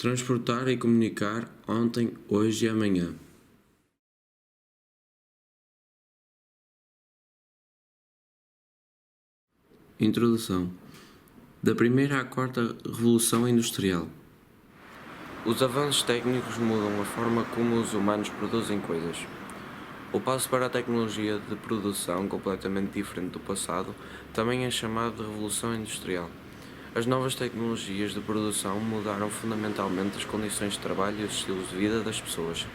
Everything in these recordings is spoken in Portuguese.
Transportar e comunicar ontem, hoje e amanhã. Introdução. Da primeira à quarta revolução industrial. Os avanços técnicos mudam a forma como os humanos produzem coisas. O passo para a tecnologia de produção, completamente diferente do passado, também é chamado de revolução industrial. As novas tecnologias de produção mudaram fundamentalmente as condições de trabalho e os estilos de vida das pessoas.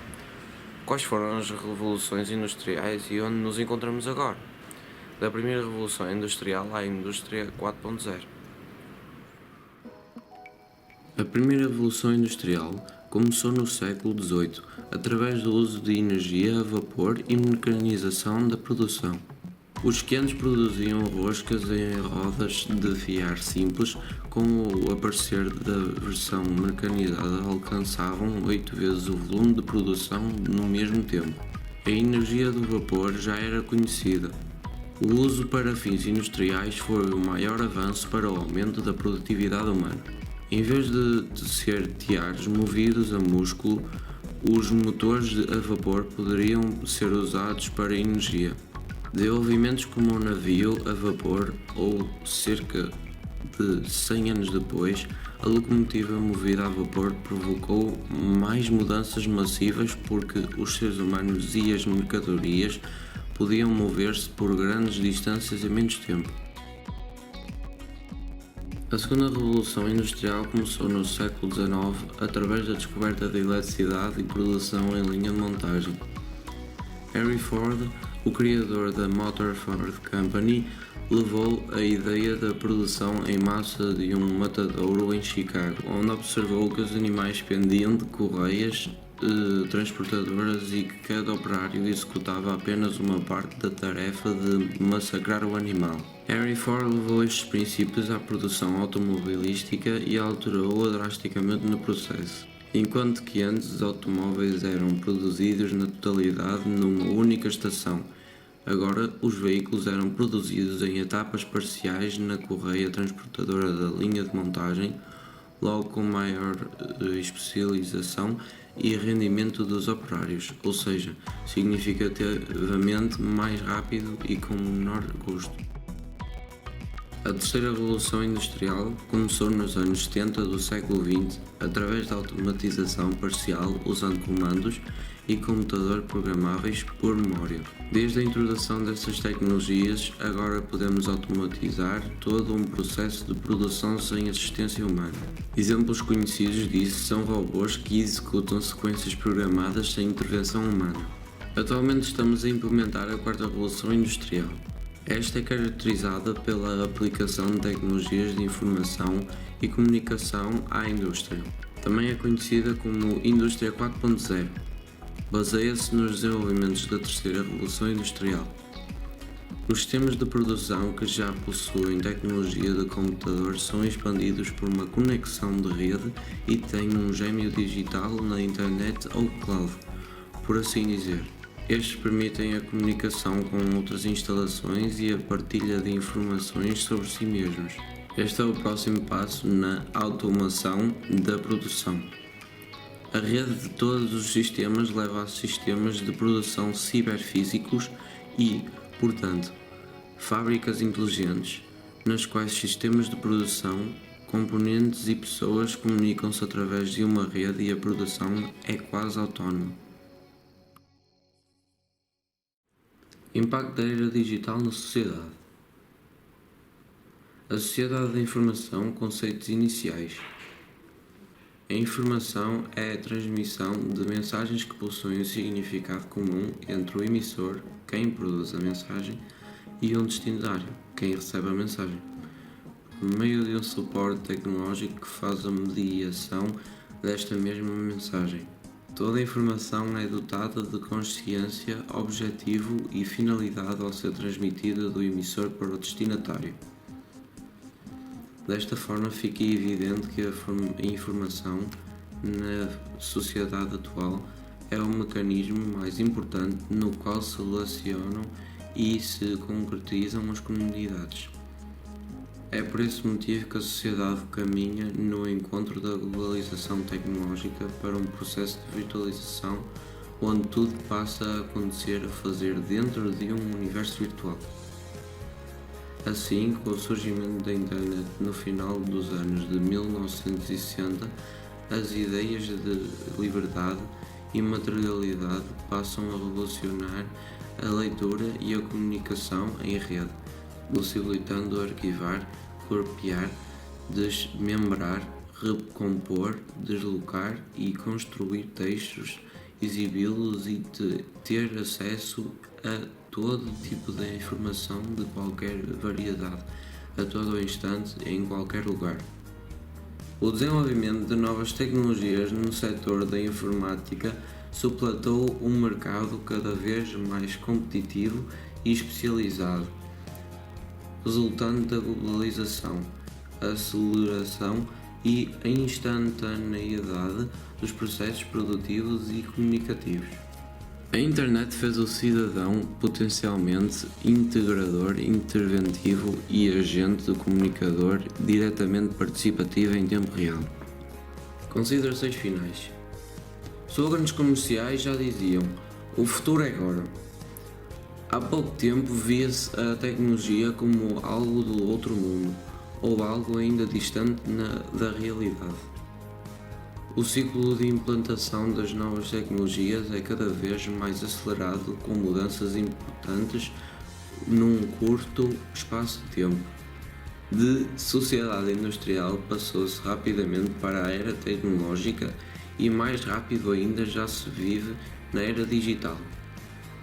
Quais foram as revoluções industriais e onde nos encontramos agora? Da primeira revolução industrial à indústria 4.0. A primeira revolução industrial começou no século XVIII, através do uso de energia a vapor e mecanização da produção. Os esquiantes produziam roscas em rodas de fiar simples, com o aparecer da versão mecanizada alcançavam 8 vezes o volume de produção no mesmo tempo. A energia do vapor já era conhecida. O uso para fins industriais foi o maior avanço para o aumento da produtividade humana. Em vez de ser teares movidos a músculo, os motores a vapor poderiam ser usados para energia. Desenvolvimentos como o navio a vapor ou, cerca de 100 anos depois, a locomotiva movida a vapor provocou mais mudanças massivas porque os seres humanos e as mercadorias podiam mover-se por grandes distâncias em menos tempo. A segunda revolução industrial começou no século XIX através da descoberta da eletricidade e produção em linha de montagem. Henry Ford, o criador da Motor Ford Company, levou a ideia da produção em massa de um matadouro em Chicago, onde observou que os animais pendiam de correias transportadoras e que cada operário executava apenas uma parte da tarefa de massacrar o animal. Henry Ford levou estes princípios à produção automobilística e alterou-a drasticamente no processo. Enquanto que antes os automóveis eram produzidos na totalidade numa única estação, agora os veículos eram produzidos em etapas parciais na correia transportadora da linha de montagem, logo com maior especialização e rendimento dos operários, ou seja, significativamente mais rápido e com menor custo. A terceira revolução industrial começou nos anos 70 do século XX através da automatização parcial usando comandos e computadores programáveis por memória. Desde a introdução destas tecnologias, agora podemos automatizar todo um processo de produção sem assistência humana. Exemplos conhecidos disso são robôs que executam sequências programadas sem intervenção humana. Atualmente estamos a implementar a quarta revolução industrial. Esta é caracterizada pela aplicação de tecnologias de informação e comunicação à indústria. Também é conhecida como Indústria 4.0. Baseia-se nos desenvolvimentos da terceira revolução industrial. Os sistemas de produção que já possuem tecnologia de computador são expandidos por uma conexão de rede e têm um gêmeo digital na internet ou cloud, por assim dizer. Estes permitem a comunicação com outras instalações e a partilha de informações sobre si mesmos. Este é o próximo passo na automação da produção. A rede de todos os sistemas leva a sistemas de produção ciberfísicos e, portanto, fábricas inteligentes, nas quais sistemas de produção, componentes e pessoas comunicam-se através de uma rede e a produção é quase autónoma. Impacto da era digital na sociedade. A sociedade da informação, conceitos iniciais. A informação é a transmissão de mensagens que possuem um significado comum entre o emissor, quem produz a mensagem, e um destinatário, quem recebe a mensagem, por meio de um suporte tecnológico que faz a mediação desta mesma mensagem. Toda a informação é dotada de consciência, objetivo e finalidade ao ser transmitida do emissor para o destinatário. Desta forma, fica evidente que a informação, na sociedade atual, é o mecanismo mais importante no qual se relacionam e se concretizam as comunidades. É por esse motivo que a sociedade caminha no encontro da globalização tecnológica para um processo de virtualização onde tudo passa a acontecer a fazer dentro de um universo virtual. Assim, com o surgimento da internet no final dos anos de 1960, as ideias de liberdade e materialidade passam a revolucionar a leitura e a comunicação em rede, possibilitando arquivar, copiar, desmembrar, recompor, deslocar e construir textos, exibi-los e ter acesso a todo tipo de informação de qualquer variedade, a todo instante, em qualquer lugar. O desenvolvimento de novas tecnologias no setor da informática suplantou um mercado cada vez mais competitivo e especializado, resultante da globalização, a aceleração e a instantaneidade dos processos produtivos e comunicativos. A internet fez o cidadão potencialmente integrador, interventivo e agente de comunicador diretamente participativo em tempo real. Considerações finais. Slogans comerciais já diziam: o futuro é agora. Há pouco tempo via-se a tecnologia como algo do outro mundo, ou algo ainda distante da realidade. O ciclo de implantação das novas tecnologias é cada vez mais acelerado, com mudanças importantes num curto espaço de tempo. De sociedade industrial passou-se rapidamente para a era tecnológica e mais rápido ainda já se vive na era digital.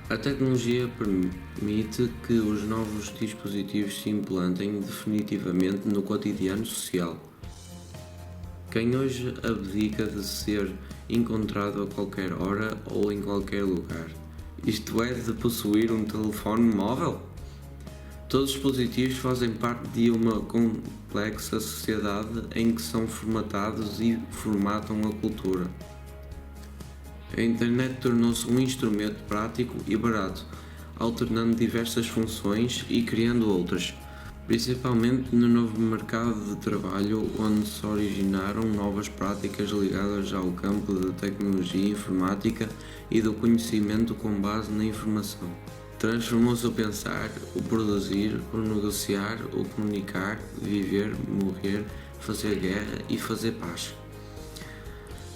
A tecnologia permite que os novos dispositivos se implantem definitivamente no cotidiano social. Quem hoje abdica de ser encontrado a qualquer hora ou em qualquer lugar, isto é, de possuir um telefone móvel? Todos os dispositivos fazem parte de uma complexa sociedade em que são formatados e formatam a cultura. A internet tornou-se um instrumento prático e barato, alternando diversas funções e criando outras, principalmente no novo mercado de trabalho, onde se originaram novas práticas ligadas ao campo da tecnologia informática e do conhecimento com base na informação. Transformou-se o pensar, o produzir, o negociar, o comunicar, viver, morrer, fazer guerra e fazer paz.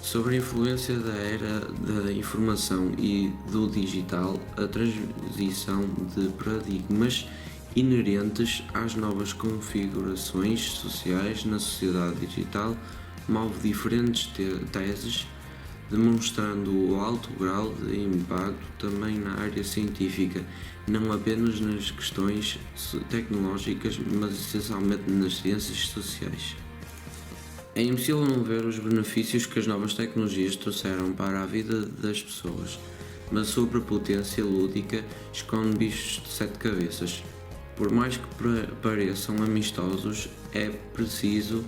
Sobre a influência da era da informação e do digital, a transição de paradigmas inerentes às novas configurações sociais na sociedade digital move diferentes teses, demonstrando o alto grau de impacto também na área científica, não apenas nas questões tecnológicas, mas essencialmente nas ciências sociais. É impossível não ver os benefícios que as novas tecnologias trouxeram para a vida das pessoas, mas a sua prepotência lúdica esconde bichos de 7 cabeças. Por mais que pareçam amistosos, é preciso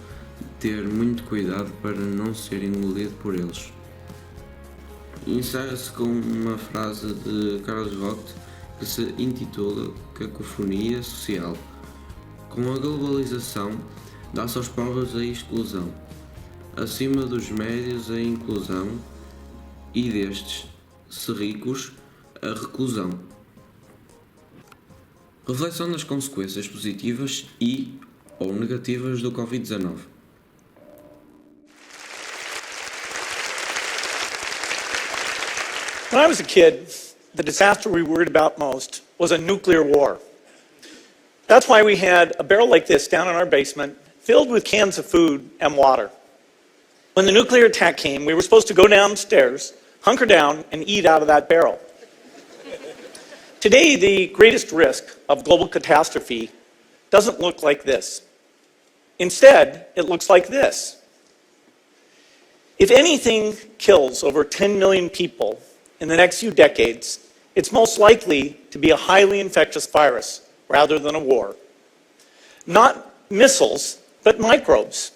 ter muito cuidado para não ser engolido por eles. Encerra-se com uma frase de Carlos Vogt que se intitula Cacofonia Social. Com a globalização, dá-se aos pobres a exclusão, acima dos médios a inclusão e destes, se ricos, a reclusão. Reflexão das consequências positivas e ou negativas do Covid-19. When I was a kid, the disaster we worried about most was a nuclear war. That's why we had a barrel like this down in our basement, filled with cans of food and water. When the nuclear attack came, we were supposed to go downstairs, hunker down, and eat out of that barrel. Today, the greatest risk of global catastrophe doesn't look like this. Instead, it looks like this. If anything kills over 10 million people in the next few decades, it's most likely to be a highly infectious virus rather than a war. Not missiles, but microbes.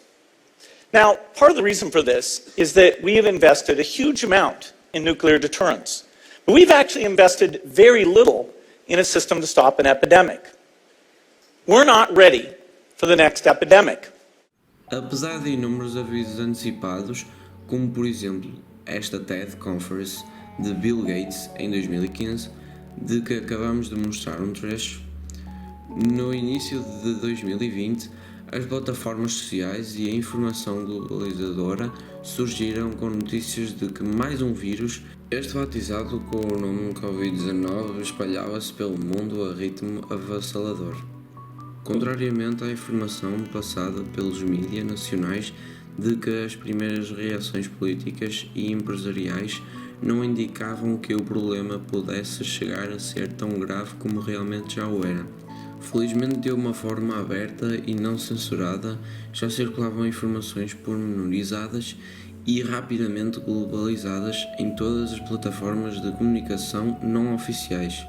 Now, part of the reason for this is that we have invested a huge amount in nuclear deterrence, but we've actually invested very little in a system to stop an epidemic. We're not ready for the next epidemic. Apesar de inúmeros avisos antecipados, como por exemplo esta TED Conference de Bill Gates em 2015, de que acabamos de mostrar um trecho, no início de 2020, as plataformas sociais e a informação globalizadora surgiram com notícias de que mais um vírus, este batizado com o nome Covid-19, espalhava-se pelo mundo a ritmo avassalador. Contrariamente à informação passada pelos mídias nacionais de que as primeiras reações políticas e empresariais não indicavam que o problema pudesse chegar a ser tão grave como realmente já o era. Felizmente, de uma forma aberta e não censurada, já circulavam informações pormenorizadas e rapidamente globalizadas em todas as plataformas de comunicação não oficiais.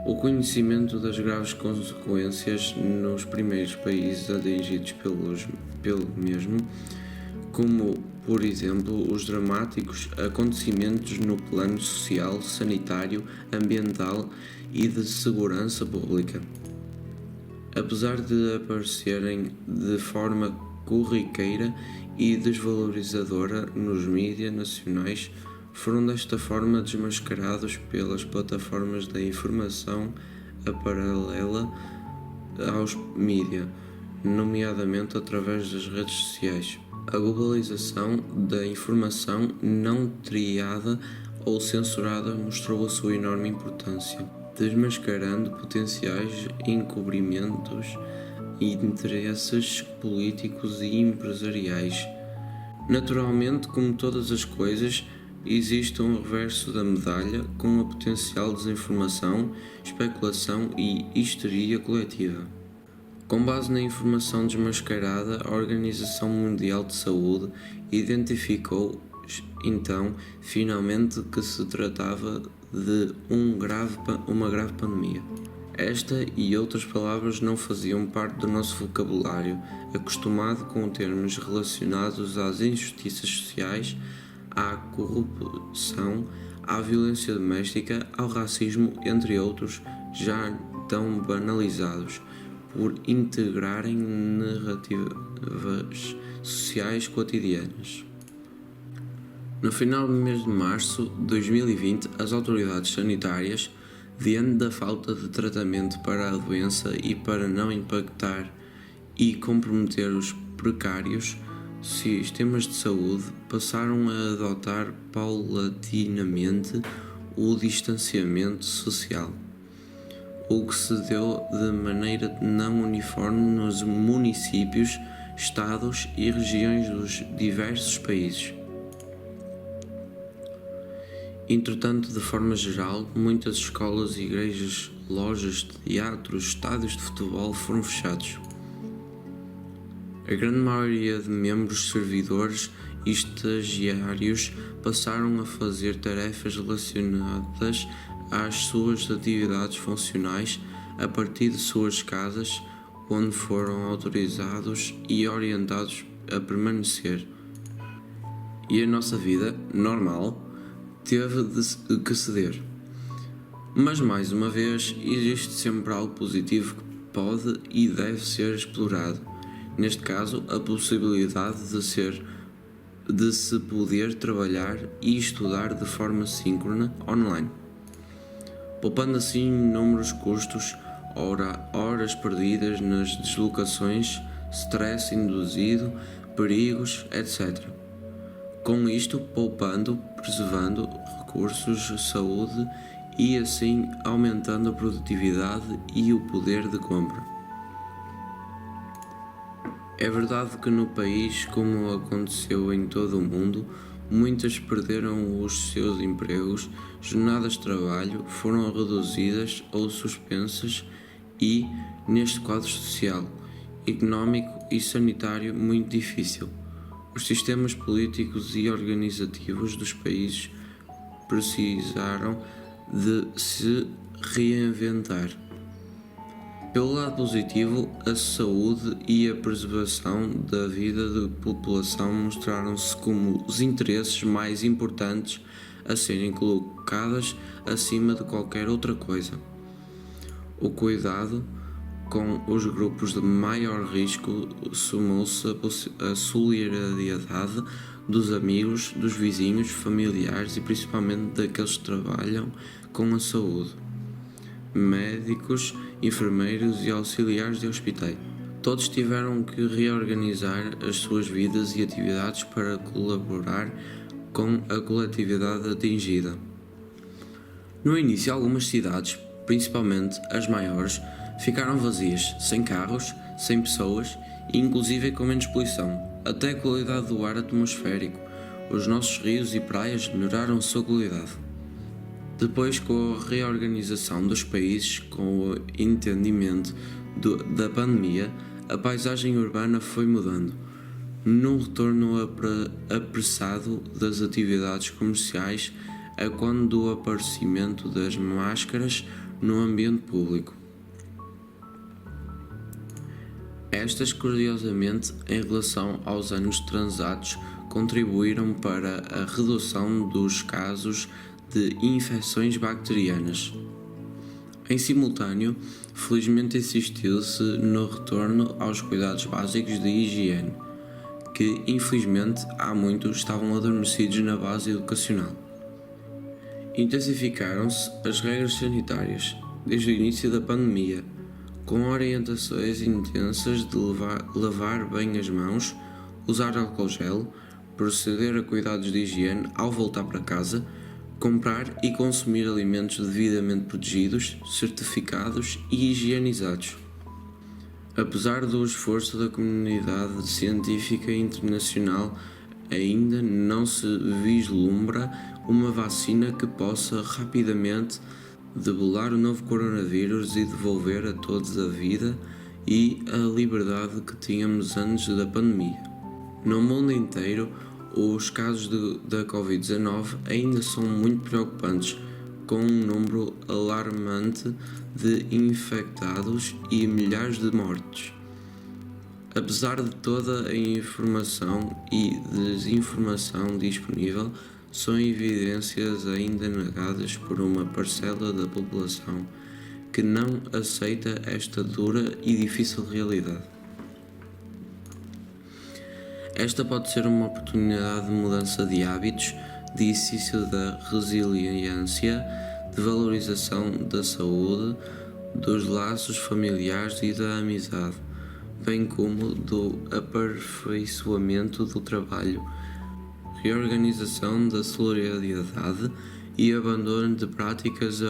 O conhecimento das graves consequências nos primeiros países atingidos pelo mesmo, como, por exemplo, os dramáticos acontecimentos no plano social, sanitário, ambiental e de segurança pública. Apesar de aparecerem de forma corriqueira e desvalorizadora nos mídias nacionais, foram desta forma desmascarados pelas plataformas da informação paralela aos mídias, nomeadamente através das redes sociais. A globalização da informação não triada ou censurada mostrou a sua enorme importância, desmascarando potenciais encobrimentos e interesses políticos e empresariais. Naturalmente, como todas as coisas, existe um reverso da medalha com a potencial desinformação, especulação e histeria coletiva. Com base na informação desmascarada, a Organização Mundial de Saúde identificou, então, finalmente que se tratava de uma grave pandemia. Esta e outras palavras não faziam parte do nosso vocabulário, acostumado com termos relacionados às injustiças sociais, à corrupção, à violência doméstica, ao racismo, entre outros, já tão banalizados, por integrarem narrativas sociais cotidianas. No final do mês de março de 2020, as autoridades sanitárias, diante da falta de tratamento para a doença e para não impactar e comprometer os precários sistemas de saúde, passaram a adotar paulatinamente o distanciamento social, o que se deu de maneira não uniforme nos municípios, estados e regiões dos diversos países. Entretanto, de forma geral, muitas escolas, igrejas, lojas, teatros, estádios de futebol foram fechados. A grande maioria de membros, servidores e estagiários passaram a fazer tarefas relacionadas às suas atividades funcionais a partir de suas casas, onde foram autorizados e orientados a permanecer. E a nossa vida normal teve de que ceder. Mas, mais uma vez, existe sempre algo positivo que pode e deve ser explorado. Neste caso, a possibilidade de se poder trabalhar e estudar de forma síncrona online, poupando assim inúmeros custos, horas perdidas nas deslocações, stress induzido, perigos, etc. Com isto, poupando, preservando recursos, saúde e assim aumentando a produtividade e o poder de compra. É verdade que no país, como aconteceu em todo o mundo, muitas perderam os seus empregos, jornadas de trabalho foram reduzidas ou suspensas e, neste quadro social, económico e sanitário muito difícil, os sistemas políticos e organizativos dos países precisaram de se reinventar. Pelo lado positivo, a saúde e a preservação da vida da população mostraram-se como os interesses mais importantes a serem colocados acima de qualquer outra coisa. O cuidado Com os grupos de maior risco, somou-se a solidariedade dos amigos, dos vizinhos, familiares e principalmente daqueles que trabalham com a saúde, médicos, enfermeiros e auxiliares de hospitais. Todos tiveram que reorganizar as suas vidas e atividades para colaborar com a coletividade atingida. No início, algumas cidades, principalmente as maiores, ficaram vazias, sem carros, sem pessoas e inclusive com menos poluição. Até a qualidade do ar atmosférico. Os nossos rios e praias melhoraram sua qualidade. Depois, com a reorganização dos países, com o entendimento da pandemia, a paisagem urbana foi mudando. Num retorno apressado das atividades comerciais, a quando do aparecimento das máscaras no ambiente público. Estas, curiosamente, em relação aos anos transatos, contribuíram para a redução dos casos de infecções bacterianas. Em simultâneo, felizmente insistiu-se no retorno aos cuidados básicos de higiene, que infelizmente há muitos estavam adormecidos na base educacional. Intensificaram-se as regras sanitárias desde o início da pandemia, com orientações intensas de lavar bem as mãos, usar álcool gel, proceder a cuidados de higiene ao voltar para casa, comprar e consumir alimentos devidamente protegidos, certificados e higienizados. Apesar do esforço da comunidade científica internacional, ainda não se vislumbra uma vacina que possa rapidamente debelar o novo coronavírus e devolver a todos a vida e a liberdade que tínhamos antes da pandemia. No mundo inteiro, os casos da Covid-19 ainda são muito preocupantes, com um número alarmante de infectados e milhares de mortes. Apesar de toda a informação e desinformação disponível, são evidências ainda negadas por uma parcela da população que não aceita esta dura e difícil realidade. Esta pode ser uma oportunidade de mudança de hábitos, de exercício da resiliência, de valorização da saúde, dos laços familiares e da amizade, bem como do aperfeiçoamento do trabalho, reorganização da solidariedade e abandono de práticas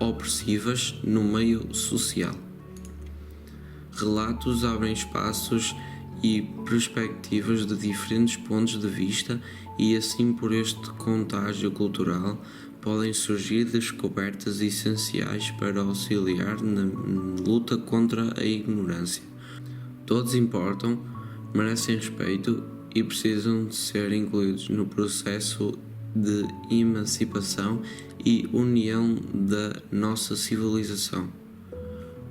opressivas no meio social. Relatos abrem espaços e perspectivas de diferentes pontos de vista e assim por este contágio cultural podem surgir descobertas essenciais para auxiliar na luta contra a ignorância. Todos importam, merecem respeito e precisam de ser incluídos no processo de emancipação e união da nossa civilização.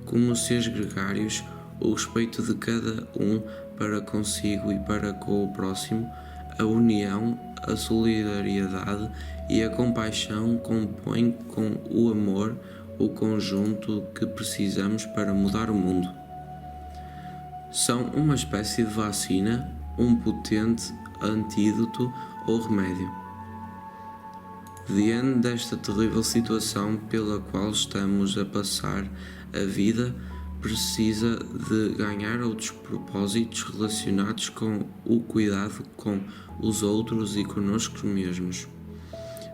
Como seres gregários, o respeito de cada um para consigo e para com o próximo, a união, a solidariedade e a compaixão compõem com o amor o conjunto que precisamos para mudar o mundo. São uma espécie de vacina, um potente antídoto ou remédio. Diante desta terrível situação pela qual estamos a passar, a vida precisa de ganhar outros propósitos relacionados com o cuidado com os outros e conosco mesmos,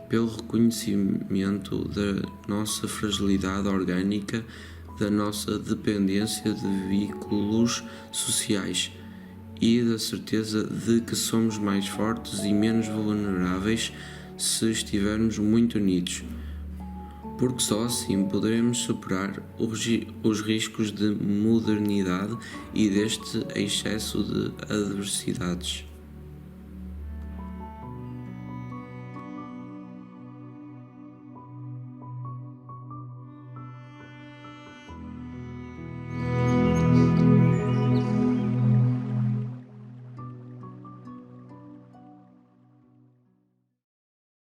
pelo reconhecimento da nossa fragilidade orgânica, da nossa dependência de vínculos sociais e da certeza de que somos mais fortes e menos vulneráveis se estivermos muito unidos, porque só assim poderemos superar os riscos de modernidade e deste excesso de adversidades.